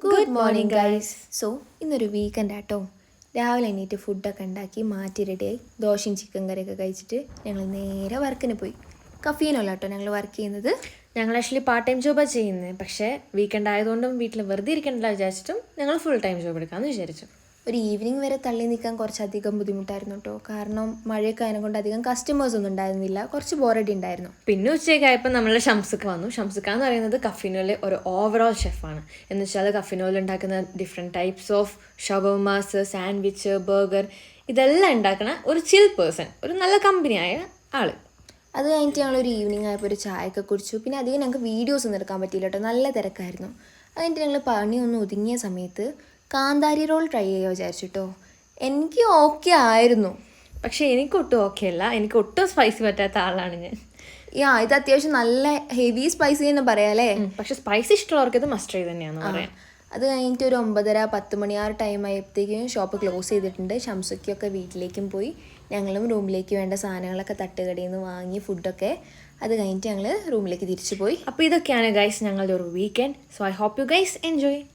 Good morning guys. So ഇന്നൊരു weekend ആട്ടോ. രാവിലെ എണീറ്റ് ഫുഡൊക്കെ ഉണ്ടാക്കി മാറ്റി റെഡിയായി ദോശയും ചിക്കൻ കറിയൊക്കെ കഴിച്ചിട്ട് ഞങ്ങൾ നേരെ വർക്കിന് പോയി. കഫീനല്ല കേട്ടോ ഞങ്ങൾ വർക്ക് ചെയ്യുന്നത്. ഞങ്ങൾ ആക്ച്വലി പാർട്ട് ടൈം ജോബാണ് ചെയ്യുന്നത്. പക്ഷേ വീക്കെൻഡ് ആയതുകൊണ്ടും വീട്ടിൽ വെറുതെ ഇരിക്കണ്ടല്ല വിചാരിച്ചിട്ടും ഞങ്ങൾ ഫുൾ ടൈം ജോബ് എടുക്കാമെന്ന് വിചാരിച്ചു. ഒരു ഈവനിങ് വരെ തള്ളി നിൽക്കാൻ കുറച്ചധികം ബുദ്ധിമുട്ടായിരുന്നു കേട്ടോ. കാരണം മഴയൊക്കെ അതിനെക്കൊണ്ട് അധികം കസ്റ്റമേഴ്സ് ഒന്നും ഉണ്ടായിരുന്നില്ല, കുറച്ച് ബോറടി ഉണ്ടായിരുന്നു. പിന്നെ ഉച്ചയ്ക്കായപ്പോൾ നമ്മളുടെ ഷംസുക്ക വന്നു. ഷംസുക്ക എന്ന് പറയുന്നത് കഫിനോയിലെ ഒരു ഓവറോൾ ഷെഫാണ്. എന്ന് വെച്ചാൽ കഫിനോയിൽ ഉണ്ടാക്കുന്ന different types of shawarmas, sandwich, burger ഇതെല്ലാം ഉണ്ടാക്കുന്ന ഒരു ചിൽ പേഴ്സൺ, ഒരു നല്ല കമ്പനിയായ ആൾ. അത് കഴിഞ്ഞിട്ട് ഞങ്ങളൊരു ഈവനിങ് ആയപ്പോൾ ഒരു ചായയൊക്കെ കുടിച്ചു. പിന്നെ അധികം ഞങ്ങൾക്ക് വീഡിയോസ് ഒന്നും എടുക്കാൻ പറ്റിയില്ല കേട്ടോ, നല്ല തിരക്കായിരുന്നു. അത് കഴിഞ്ഞിട്ട് ഞങ്ങൾ പണിയൊന്ന് ഒതുങ്ങിയ സമയത്ത് കാന്താരി റോൾ ട്രൈ ചെയ്യുക വിചാരിച്ചിട്ടോ. എനിക്ക് ഓക്കെ ആയിരുന്നു, പക്ഷേ എനിക്കൊട്ടും ഓക്കെ അല്ല. എനിക്ക് ഒട്ടും സ്പൈസി പറ്റാത്ത ആളാണ് ഞാൻ. ഇത് അത്യാവശ്യം നല്ല ഹെവി സ്പൈസി എന്ന് പറയാല്ലേ. പക്ഷെ സ്പൈസി ഇഷ്ടമുള്ളവർക്ക് ഇത് മസ്റ്റ് ട്രൈ തന്നെയാണെന്ന് പറയാം. അത് കഴിഞ്ഞിട്ട് ഒരു 9:30-10 മണി ആ ഒരു ടൈം ആയപ്പോഴത്തേക്കും ഷോപ്പ് ക്ലോസ് ചെയ്തിട്ടുണ്ട്. ഷംസുക്കൊക്കെ വീട്ടിലേക്കും പോയി. ഞങ്ങളും റൂമിലേക്ക് വേണ്ട സാധനങ്ങളൊക്കെ തട്ടുകടയിൽ നിന്ന് വാങ്ങി ഫുഡൊക്കെ. അത് കഴിഞ്ഞിട്ട് ഞങ്ങൾ റൂമിലേക്ക് തിരിച്ചു പോയി. അപ്പോൾ ഇതൊക്കെയാണ് ഗൈസ് ഞങ്ങളുടെ ഒരു weekend. So I hope you guys enjoy.